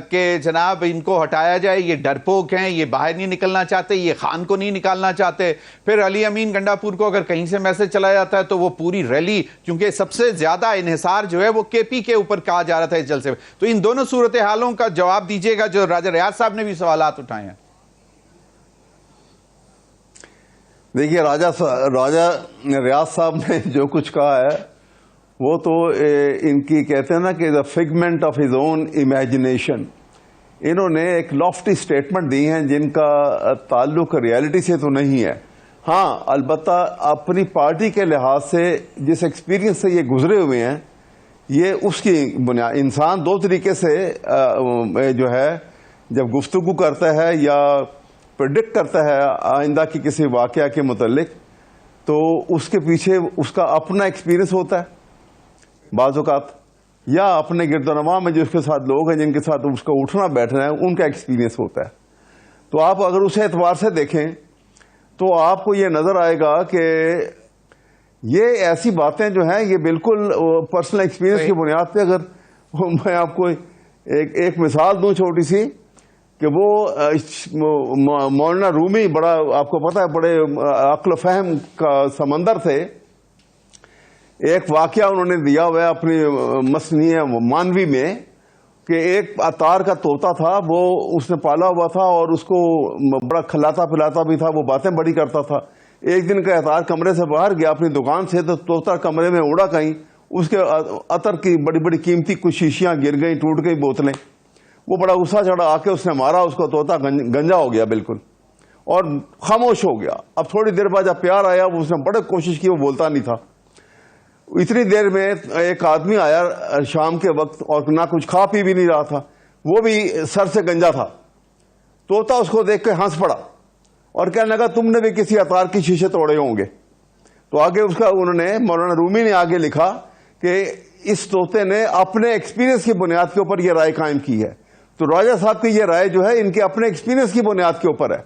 کہ جناب ان کو ہٹایا جائے، یہ ڈرپوک ہیں، یہ باہر نہیں نکلنا چاہتے، یہ خان کو نہیں نکالنا چاہتے. پھر علی امین گنڈاپور کو اگر کہیں سے میسج چلا جاتا ہے تو وہ پوری ریلی، کیونکہ سب سے زیادہ انحصار جو ہے وہ کے پی کے اوپر کہا جا رہا تھا اس جلسے میں. تو ان دونوں صورتحالوں کا جواب دیجیے گا جو راجہ ریاض صاحب نے بھی سوالات اٹھائے ہیں. دیکھیے راجہ ریاض صاحب نے جو کچھ کہا ہے وہ تو ان کی کہتے ہیں نا کہ دا فگمنٹ آف ہز اون امیجنیشن. انہوں نے ایک لافٹی سٹیٹمنٹ دی ہیں جن کا تعلق ریالٹی سے تو نہیں ہے. ہاں البتہ اپنی پارٹی کے لحاظ سے جس ایکسپیرینس سے یہ گزرے ہوئے ہیں، یہ اس کی بنیاد. انسان دو طریقے سے جو ہے جب گفتگو کرتا ہے یا پریڈکٹ کرتا ہے آئندہ کی کسی واقعہ کے متعلق، تو اس کے پیچھے اس کا اپنا ایکسپیرینس ہوتا ہے بعض اوقات، یا اپنے گرد و نواح میں جو اس کے ساتھ لوگ ہیں جن کے ساتھ اس کا اٹھنا بیٹھنا ہے ان کا ایکسپیرینس ہوتا ہے. تو آپ اگر اس اعتبار سے دیکھیں تو آپ کو یہ نظر آئے گا کہ یہ ایسی باتیں جو ہیں یہ بالکل پرسنل ایکسپیرینس کی بنیاد پہ. اگر میں آپ کو ایک مثال دوں چھوٹی سی، کہ وہ مولانا رومی بڑا آپ کو پتا ہے بڑے عقل و فہم کا سمندر تھے. ایک واقعہ انہوں نے دیا ہوا ہے اپنی مثنیہ مانوی میں کہ ایک اتار کا طوطا تھا، وہ اس نے پالا ہوا تھا اور اس کو بڑا کھلاتا پلاتا بھی تھا، وہ باتیں بڑی کرتا تھا. ایک دن کا اتار کمرے سے باہر گیا اپنی دکان سے تو طوطا کمرے میں اڑا کہیں، اس کے عطر کی بڑی بڑی قیمتی کچھ شیشیاں گر گئیں، ٹوٹ گئی بوتلیں. وہ بڑا غصہ چڑھا، آ کے اس نے مارا اس کو، طوطا گنجا ہو گیا بالکل اور خاموش ہو گیا. اب تھوڑی دیر بعد جب پیار آیا، اس نے بڑے کوشش کی، وہ بولتا نہیں تھا. اتنی دیر میں ایک آدمی آیا شام کے وقت اور نہ کچھ کھا پی بھی نہیں رہا تھا، وہ بھی سر سے گنجا تھا. طوطا اس کو دیکھ کے ہنس پڑا اور کہنے لگا تم نے بھی کسی اتار کی شیشے توڑے ہوں گے. تو آگے اس کا انہوں نے مولانا رومی نے آگے لکھا کہ اس طوطے نے اپنے ایکسپیرینس کی بنیاد کے اوپر یہ رائے قائم کی ہے. تو راجہ صاحب کی یہ رائے جو ہے ان کے اپنے ایکسپیرینس کی بنیاد کے اوپر ہے،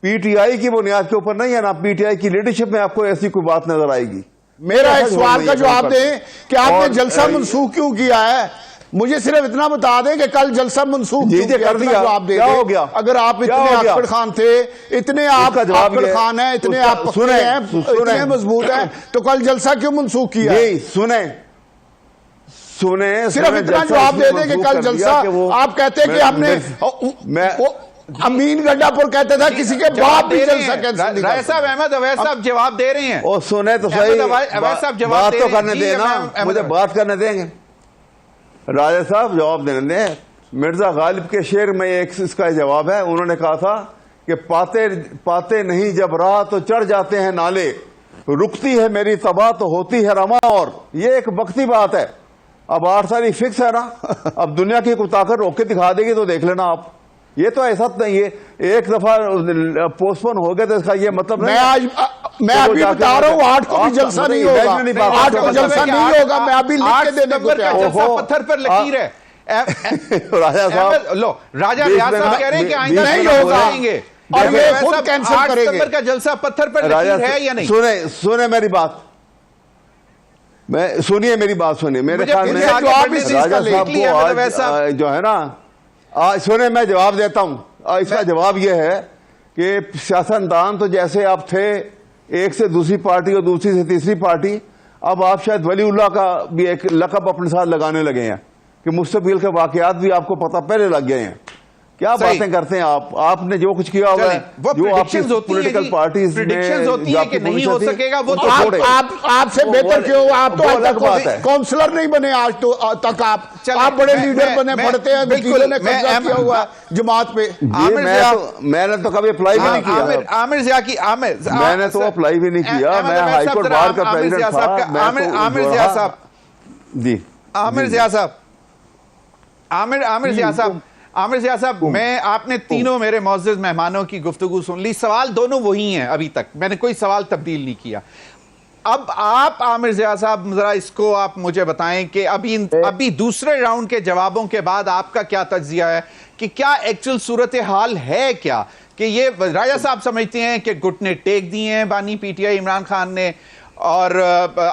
پی ٹی آئی کی بنیاد کے اوپر نہیں ہے. نا پی ٹی آئی کی لیڈرشپ میں آپ کو ایسی کوئی بات نظر آئے گی. میرا ایک سوال کا جواب دیں کہ آپ نے جلسہ منسوخ کیوں کیا ہے؟ مجھے صرف اتنا بتا دیں کہ کل جلسہ منسوخ کیوں کیا؟ کر دیا، کیا ہو گیا؟ اگر آپ اتنے آکڑ خان تھے، اتنے آپ آکڑ خان ہیں، اتنے آپ پکے ہیں، اتنے مضبوط ہیں، تو کل جلسہ کیوں منسوخ کیا؟ سنیں صرف اتنا جواب دے دیں کہ کل جلسہ، آپ کہتے کہ ہم نے امین گنڈاپور کہتے تھا کسی کے باپ بھی جلسہ کینسل نہیں رائے صاحب، احمد اویس صاحب جواب دے رہے ہیں. اور سنیں تو صحیح، بات تو کرنے دیں نا، مجھے بات کرنے دیں گے. راجہ صاحب جواب دینے دیں. مرزا غالب کے شعر میں ایک اس کا جواب ہے. انہوں نے کہا تھا کہ پاتے نہیں جب راہ تو چڑھ جاتے ہیں نالے، رکتی ہے میری تباہ تو ہوتی ہے رواں. اور یہ ایک وقتی بات ہے. اب 8 تاریخ فکس ہے نا، اب دنیا کی کوئی طاقت روک کے دکھا دے گی تو دیکھ لینا آپ. یہ تو ایسا نہیں ہے ایک دفعہ پوسٹ پون ہو گیا تو اس کا یہ مطلب نہیں. میں ابھی بتا رہا ہوں 8 کو بھی جلسہ نہیں ہوگا، 8 کو جلسہ نہیں ہوگا. میں ابھی لکھ کے دینے کو تیار ہوں. پتھر پر لکیر ہے. راجہ صاحب، لو راجہ ریاض صاحب کہہ رہے ہیں کہ آئندہ نہیں ہوگا اور یہ خود کینسل کریں گے. 8 ستمبر کا جلسہ پتھر پر لکیر ہے یا نہیں؟ سنیں میری بات. میں سنیے میری بات سنیے. میرے مجھے خیال پھر میں سے آگے راجہ بڑھنے سے صاحب quickly کو احمد اویس صاحب آج جو ہے نا سنیں میں جواب دیتا ہوں. اس کا جواب یہ ہے کہ سیاستدان تو جیسے آپ تھے ایک سے دوسری پارٹی اور دوسری سے تیسری پارٹی، اب آپ شاید ولی اللہ کا بھی ایک لقب اپنے ساتھ لگانے لگے ہیں کہ مستقبل کے واقعات بھی آپ کو پتہ پہلے لگ گئے ہیں. کیا باتیں کرتے ہیں آپ نے جو کچھ کیا ہوا ہے، جو آپ کی پولیٹیکل پارٹیز میں ہوتی ہے کہ نہیں ہو سکے گا وہ تو آپ سے بہتر کیوں؟ آپ تو آج تک کونسلر نہیں بنے، آج تک آپ بڑے لیڈر بنے، پڑھتے ہیں وکیلوں نے قبضہ کیا ہوا جماعت پہ. میں نے تو کبھی اپلائی بھی نہیں کیا. عامر ضیاء کی میں نے تو اپلائی بھی نہیں کیا. میں ہائی کورٹ بار کا پریزیڈنٹ تھا. عامر ضیاء صاحب جی عامر ضیاء صاحب عامر ضیاء صاحب، میں آپ نے تینوں میرے معزز مہمانوں کی گفتگو سن لی. سوال دونوں وہی ہیں ابھی تک، میں نے کوئی سوال تبدیل نہیں کیا. اب آپ عامر ضیاء صاحب ذرا اس کو آپ مجھے بتائیں کہ ابھی دوسرے راؤنڈ کے جوابوں کے بعد آپ کا کیا تجزیہ ہے کہ کیا ایکچوئل صورتحال ہے کیا؟ کہ یہ راجہ صاحب سمجھتے ہیں کہ گھٹنے ٹیک دیے ہیں بانی P T I Imran Khan نے اور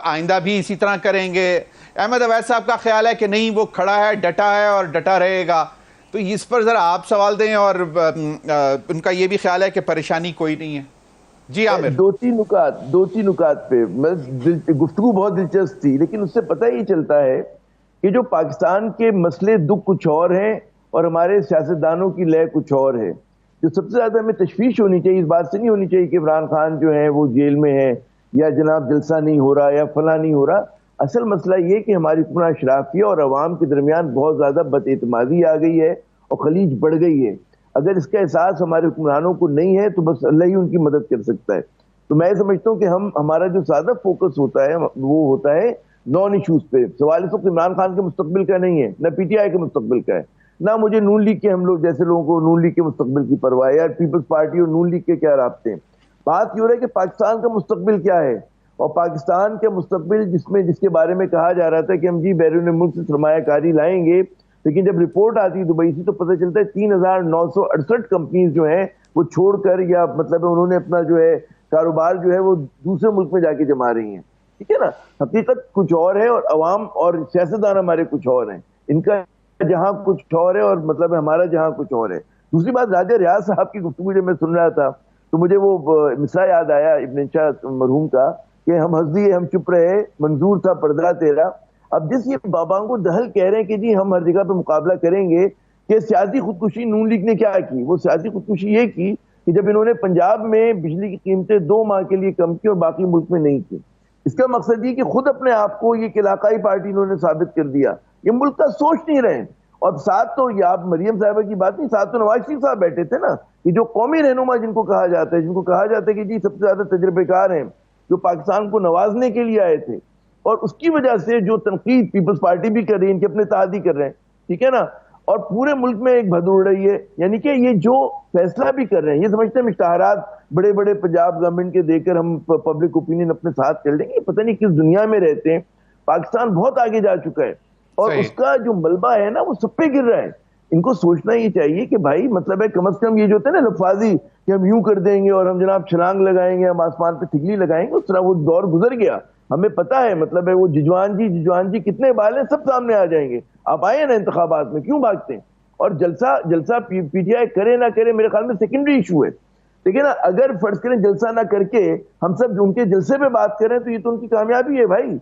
آئندہ بھی اسی طرح کریں گے. احمد اویس صاحب کا خیال ہے کہ نہیں، وہ کھڑا ہے، ڈٹا ہے اور ڈٹا رہے گا. تو اس پر ذرا آپ سوال دیں، اور ان کا یہ بھی خیال ہے کہ پریشانی کوئی نہیں ہے. جی عامر. دو تین نکات پہ گفتگو بہت دلچسپ تھی، لیکن اس سے پتہ ہی چلتا ہے کہ جو پاکستان کے مسئلے دکھ کچھ اور ہیں اور ہمارے سیاستدانوں کی لے کچھ اور ہے. جو سب سے زیادہ ہمیں تشویش ہونی چاہیے، اس بات سے نہیں ہونی چاہیے کہ عمران خان جو ہے وہ جیل میں ہے یا جناب جلسہ نہیں ہو رہا یا فلاں نہیں ہو رہا. اصل مسئلہ یہ کہ ہماری حکمران اشرافیہ اور عوام کے درمیان بہت زیادہ بد اعتمادی آ گئی ہے اور خلیج بڑھ گئی ہے. اگر اس کا احساس ہمارے حکمرانوں کو نہیں ہے تو بس اللہ ہی ان کی مدد کر سکتا ہے. تو میں سمجھتا ہوں کہ ہمارا جو زیادہ فوکس ہوتا ہے وہ ہوتا ہے نان ایشوز پہ. سوال اس وقت عمران خان کے مستقبل کا نہیں ہے، نہ پی ٹی آئی کے مستقبل کا ہے، نہ مجھے نون لیگ کے ہم لوگ جیسے لوگوں کو نون لیگ کے مستقبل کی پرواہ ہے یا پیپلز پارٹی اور نون لیگ کے کیا رابطے ہیں. بات یہ ہو رہا ہے کہ پاکستان کا مستقبل کیا ہے، اور پاکستان کے مستقبل جس کے بارے میں کہا جا رہا تھا کہ ہم بیرون ملک سے سرمایہ کاری لائیں گے، لیکن جب رپورٹ آتی ہے دبئی سے تو پتہ چلتا ہے 3968 کمپنیز جو ہیں وہ چھوڑ کر یا مطلب انہوں نے اپنا جو ہے کاروبار جو ہے وہ دوسرے ملک میں جا کے جما رہی ہیں. ٹھیک ہے نا. حقیقت کچھ اور ہے اور عوام اور سیاستدان ہمارے کچھ اور ہیں. ان کا جہاں کچھ اور ہے اور مطلب ہمارا جہاں کچھ اور ہے. دوسری بات، راجہ ریاض صاحب کی گفتگو جب میں سن رہا تھا تو مجھے وہ مصرع یاد آیا ابن شاہ مرحوم کا کہ ہم ہنس دیے ہم چپ رہے، منظور تھا پردہ تیرا. اب جس یہ بابانگو دہل کہہ رہے ہیں کہ جی ہم ہر جگہ پہ مقابلہ کریں گے، کہ سیاسی خودکشی نون لیگ نے کیا کی؟ وہ سیاسی خودکشی یہ کی کہ جب انہوں نے پنجاب میں بجلی کی قیمتیں 2 ماہ کے لیے کم کی اور باقی ملک میں نہیں کی. اس کا مقصد یہ کہ خود اپنے آپ کو یہ علاقائی پارٹی انہوں نے ثابت کر دیا. یہ ملک کا سوچ نہیں رہے. اور ساتھ تو یہ آپ مریم صاحبہ کی بات نہیں، ساتھ تو نواز شریف صاحب بیٹھے تھے نا، یہ جو قومی رہنما جن کو کہا جاتا ہے کہ جی سب سے زیادہ تجربے کار ہیں، جو پاکستان کو نوازنے کے لیے آئے تھے، اور اس کی وجہ سے جو تنقید پیپلز پارٹی بھی کر رہی ہے، ان کے اپنے اتحادی کر رہے ہیں. ٹھیک ہے نا. اور پورے ملک میں ایک بھد اڑ رہی ہے. یعنی کہ یہ جو فیصلہ بھی کر رہے ہیں، یہ سمجھتے ہیں اشتہارات بڑے بڑے پنجاب گورنمنٹ کے دے کر ہم پبلک اوپینین اپنے ساتھ کر لیں گے. پتہ نہیں کس دنیا میں رہتے ہیں. پاکستان بہت آگے جا چکا ہے اور اس کا جو ملبہ ہے نا وہ سب پہ گر رہا ہے. ان کو سوچنا یہ چاہیے کہ بھائی مطلب ہے کم از کم یہ جو ہوتا ہے نا لفاظی کہ ہم یوں کر دیں گے اور ہم جناب چھلانگ لگائیں گے، ہم آسمان پہ ٹھگلی لگائیں گے، اس طرح وہ دور گزر گیا. ہمیں پتا ہے مطلب ہے وہ ججوان جی کتنے بال ہیں سب سامنے آ جائیں گے. آپ آئے نا انتخابات میں، کیوں بھاگتے ہیں؟ اور جلسہ پی ٹی آئی کرے نہ کرے میرے خیال میں سیکنڈری ایشو ہے. لیکن اگر فرض کریں جلسہ نہ کر کے ہم سب ان کے جلسے پہ بات کریں تو یہ تو ان کی کامیابی ہے بھائی.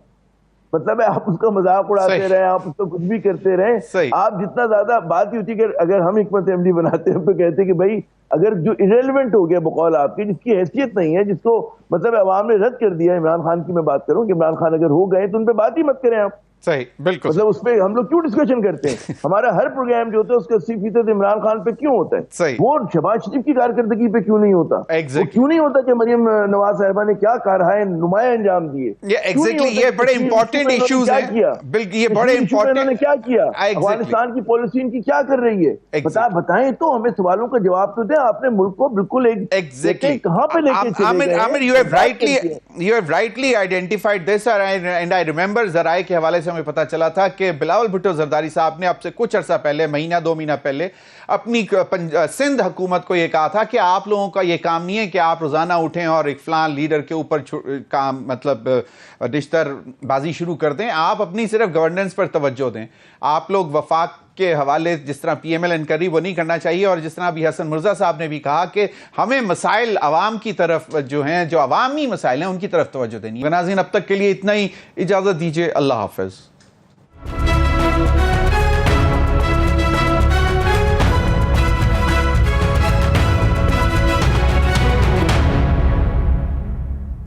مطلب ہے آپ اس کا مذاق اڑاتے رہیں، آپ اس کو کچھ بھی کرتے رہیں، آپ جتنا زیادہ بات ہی ہوتی ہے کہ اگر ہم حکمت عملی بناتے ہیں تو کہتے ہیں کہ بھائی اگر جو irrelevant ہو گیا بقول آپ کے، جس کی حیثیت نہیں ہے، جس کو مطلب عوام نے رد کر دیا، عمران خان کی میں بات کروں کہ عمران خان اگر ہو گئے تو ان پہ بات ہی مت کریں آپ. صحیح، بالکل. مطلب اس پہ ہم لوگ کیوں ڈسکشن کرتے ہیں؟ ہمارا ہر پروگرام جو ہوتا ہے اس کا 80% عمران خان پہ کیوں ہوتا ہے؟ صحیح. وہ شہباز شریف کی کارکردگی پہ کیوں نہیں ہوتا؟ Exactly. وہ کیوں نہیں ہوتا کہ مریم نواز صاحبہ نے کیا کارہائے نمایاں انجام دیے؟ یہ بڑے امپورٹنٹ ایشوز ہیں. بالکل یہ بڑے امپورٹنٹ. انہوں نے کیا کیا؟ افغانستان کی پالیسی ان کی کیا کر رہی ہے؟ بتائیں تو ہمیں سوالوں کا جواب تو دیں. آپ نے ملک کو بالکل ایک کہاں پہ لے کے چلے گئے؟ Amir, you have rightly identified this, and I remember ذرائع کے حوالے سے سے ہمیں پتہ چلا تھا کہ بلاول بھٹو زرداری صاحب نے اب سے کچھ عرصہ پہلے، مہینہ 2 مہینہ پہلے، اپنی سندھ حکومت کو یہ کہا تھا کہ آپ لوگوں کا یہ کام نہیں ہے کہ آپ روزانہ اٹھیں اور ایک فلان لیڈر کے اوپر کام مطلب رشتر بازی شروع کر دیں، آپ اپنی صرف گورننس پر توجہ دیں. آپ لوگ وفاق کے حوالے جس طرح پی ایم ایل این کر رہی وہ نہیں کرنا چاہیے، اور جس طرح ابھی حسن مرزا صاحب نے بھی کہا کہ ہمیں مسائل عوام کی طرف جو ہیں، جو عوامی مسائل ہیں ان کی طرف توجہ دینی ہے. ناظرین اب تک کے لیے اتنا ہی، اجازت دیجیے، اللہ حافظ.